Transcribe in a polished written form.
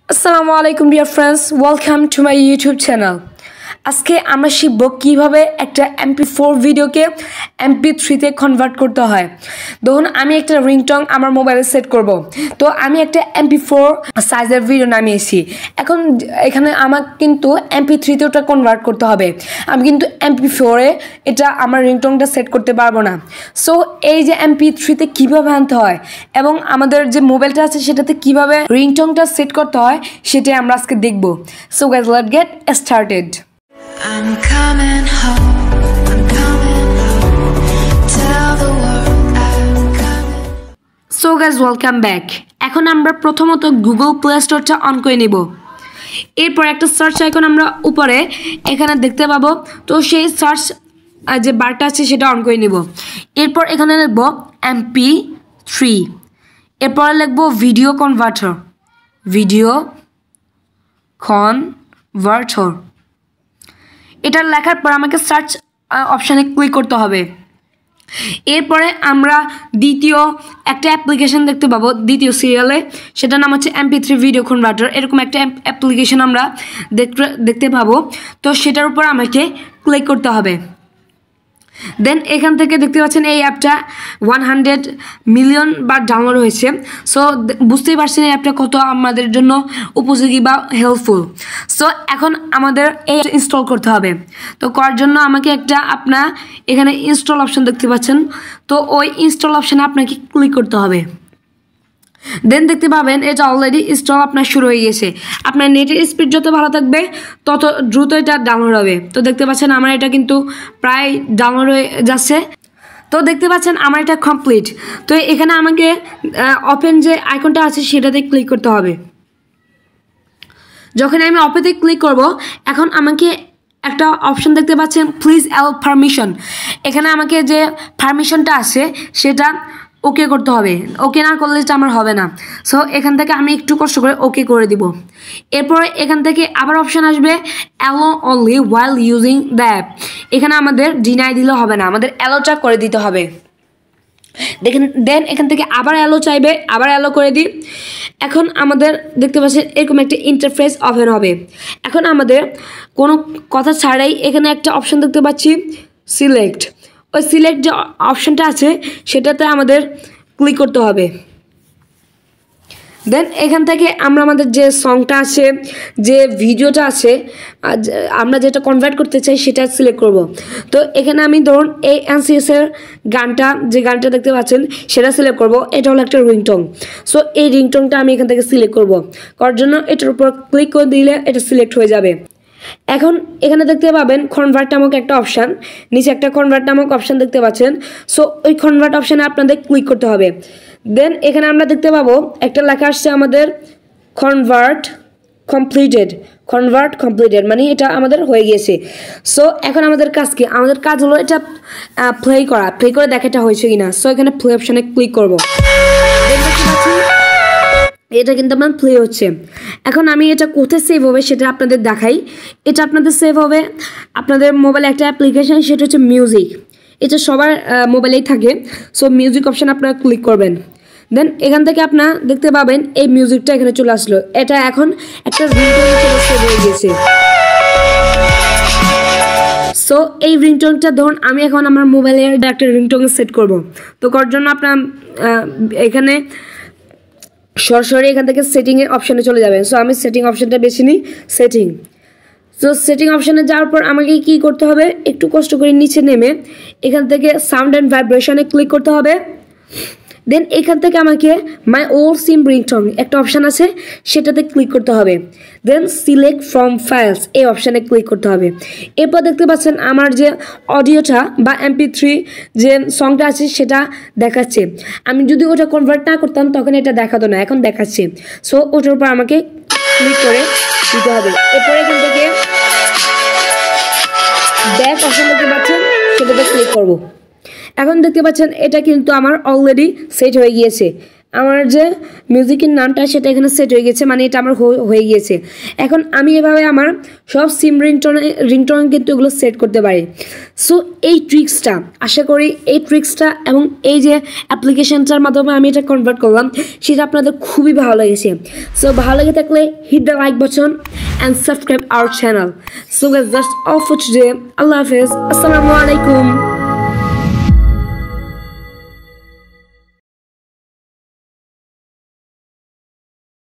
Assalamu alaikum dear friends, welcome to my YouTube channel. আজকে আমরা শিখব কিভাবে একটা Mp4 ভিডিওকে Mp3 তে কনভার্ট করতে হয়। দেখুন আমি একটা রিংটোন আমার মোবাইলে সেট করব। তো আমি একটা Mp4 সাইজের ভিডিও নামিয়েছি। এখন এখানে আমাকে কিন্তু Mp3 তে ওটা কনভার্ট করতে হবে। আমি কিন্তু Mp4 এ এটা আমার রিংটোনটা সেট করতে পারবো না। সো এই যে Mp3 তে কিভাবে আনতে হয় এবং আমাদের যে মোবাইলটা আছে সেটাতে কিভাবে রিংটোনটা সেট করতে হয় সেটাই আমরা আজকে দেখব। So guys, let's get started. I'm coming home, I'm coming home. Tell the world I'm coming. So guys, welcome back. এখন আমরা প্রথমত গুগল প্লে স্টোরটা অন করে নিব। এরপর একটা সার্চ আইকন আমরা উপরে এখানে দেখতে পাবো। তো সেই সার্চ যে বারটা আছে সেটা অন করে নিব। এরপর এখানে লিখব Mp3, এরপর লিখব ভিডিও কনভার্টার, ভিডিও কনভার্টার। এটা লেখার পর আমাকে সার্চ অপশানে ক্লিক করতে হবে। এরপরে আমরা দ্বিতীয় একটা অ্যাপ্লিকেশন দেখতে পাবো দ্বিতীয় সিরিয়ালে, সেটার নাম হচ্ছে Mp3 ভিডিও কনভার্টার। এরকম একটা অ্যাপ্লিকেশন আমরা দেখতে পাবো। তো সেটার উপর আমাকে ক্লিক করতে হবে। দেন এখান থেকে দেখতে পাচ্ছেন এই অ্যাপটা 100 মিলিয়ন বার ডাউনলোড হয়েছে। সো বুঝতেই পারছেন এই অ্যাপটা কত আমাদের জন্য উপযোগী বা হেল্পফুল। সো এখন আমাদের এই ইনস্টল করতে হবে। তো করার জন্য আমাকে আপনার এখানে ইনস্টল অপশন দেখতে পাচ্ছেন। তো ওই ইনস্টল অপশানে আপনাকে ক্লিক করতে হবে। দেন দেখতে পাবেন এটা অলরেডি ইনস্টল আপনার শুরু হয়ে গেছে। আপনার নেটের স্পিড যত ভালো থাকবে তত দ্রুত এটা ডাউনলোড হবে। তো দেখতে পাচ্ছেন আমার এটা কিন্তু প্রায় ডাউনলোড হয়ে যাচ্ছে। তো দেখতে পাচ্ছেন আমার এটা কমপ্লিট। তো এখানে আমাকে ওপেন যে আইকনটা আছে সেটাতে ক্লিক করতে হবে। যখন আমি ওপেনে ক্লিক করব, এখন আমাকে একটা অপশন দেখতে পাচ্ছেন প্লিজ অ্যালাউ পারমিশন। এখানে আমাকে যে পারমিশনটা আছে সেটা ওকে করতে হবে। ওকে না করলে এটা আমার হবে না। সো এখান থেকে আমি একটু কষ্ট করে ওকে করে দিব। এরপরে এখান থেকে আবার অপশান আসবে allow only while using the app. এখানে আমাদের ডিনাই দিলে হবে না, আমাদের অ্যালোটা করে দিতে হবে। দেখেন দেন এখান থেকে আবার অ্যালো চাইবে, আবার অ্যালো করে দিই। এখন আমাদের দেখতে পাচ্ছেন এরকম একটা ইন্টারফেস ওপেন হবে। এখন আমাদের কোনো কথা ছাড়াই এখানে একটা অপশান দেখতে পাচ্ছি সিলেক্ট। ওই সিলেক্ট যে অপশানটা আছে সেটাতে আমাদের ক্লিক করতে হবে। দেন এখান থেকে আমরা আমাদের যে সংটা আছে, যে ভিডিওটা আছে, আমরা যেটা কনভার্ট করতে চাই সেটা সিলেক্ট করব। তো এখানে আমি ধরুন এই এনসিএসের যে গানটা দেখতে পাচ্ছেন সেটা সিলেক্ট করব। এটা হলো একটা রিংটোন। সো এই রিংটোনটা আমি এখান থেকে সিলেক্ট করব। করার জন্য এটার উপর ক্লিক করে দিলে এটা সিলেক্ট হয়ে যাবে। এখন এখানে দেখতে পাবেন কনভার্ট নামক একটা অপশান, নিচে একটা কনভার্ট নামক অপশান দেখতে পাচ্ছেন। সো ওই কনভার্ট অপশানে আপনাদের ক্লিক করতে হবে। দেন এখানে আমরা দেখতে পাবো একটা লেখা আসছে আমাদের কনভার্ট কমপ্লিটেড, মানে এটা আমাদের হয়ে গিয়েছে। সো এখন আমাদের কাজ কি? আমাদের কাজ হলো এটা প্লে করে দেখা এটা হয়েছে কিনা। সো এখানে প্লে অপশানে ক্লিক করবো। এটা কিন্তু আমার প্লে হচ্ছে। এখন আমি এটা কোথায় সেভ হবে সেটা আপনাদের দেখাই। এটা আপনাদের সেভ হবে আপনাদের মোবাইলে একটা অ্যাপ্লিকেশান, সেটা হচ্ছে মিউজিক। এটা সবার মোবাইলেই থাকে। সো মিউজিক অপশান আপনারা ক্লিক করবেন। দেন এখান থেকে আপনারা দেখতে পাবেন এই মিউজিকটা এখানে চলে আসলো। এটা এখন একটা রিংটোন হিসেবে সেভ হয়ে গেছে। সো এই রিংটোনটা ধরুন আমি এখন আমার মোবাইলে একটা রিংটোন সেট করব। তো করার জন্য আপনার এখানে সরাসরি এখান থেকে সেটিংয়ের অপশানে চলে যাবেন। সো আমি সেটিং অপশানটা বেছে নিই, সেটিং। সো সেটিং অপশানে যাওয়ার পর আমাকে কি করতে হবে, একটু কষ্ট করে নিচে নেমে এখান থেকে সাউন্ড অ্যান্ড ভাইব্রেশনে ক্লিক করতে হবে। দেন এখান থেকে আমাকে মাই ওল্ড সিম রিংটোন একটা অপশান আছে সেটাতে ক্লিক করতে হবে। দেন সিলেক্ট ফ্রম ফাইলস এই অপশানে ক্লিক করতে হবে। এরপর দেখতে পাচ্ছেন আমার যে অডিওটা বা Mp3 যে সংটা আছে সেটা দেখাচ্ছে। আমি যদি ওটা কনভার্ট না করতাম তখন এটা দেখাতো না, এখন দেখাচ্ছে। সো ওটার উপর আমাকে ক্লিক করে দিতে হবে। এরপরে এখান থেকে ব্যাক অপশান দেখতে পাচ্ছেন সেটাতে ক্লিক করব। এখন দেখতে পাচ্ছেন এটা কিন্তু আমার অলরেডি সেট হয়ে গিয়েছে। আমার যে মিউজিকের নামটা সেটা এখানে সেট হয়ে গেছে, মানে এটা আমার হয়ে গিয়েছে। এখন আমি এভাবে আমার সব সিম রিংটোন কিন্তু এগুলো সেট করতে পারি। সো এই ট্রিক্সটা আশা করি এই ট্রিক্সটা এবং এই যে অ্যাপ্লিকেশনটার মাধ্যমে আমি এটা কনভার্ট করলাম সেটা আপনাদের খুবই ভালো লেগেছে। সো ভালো লেগে থাকলে hit the like button and subscribe our channel. So that's all for today. আল্লাহ হাফেজ, আসসালামু আলাইকুম।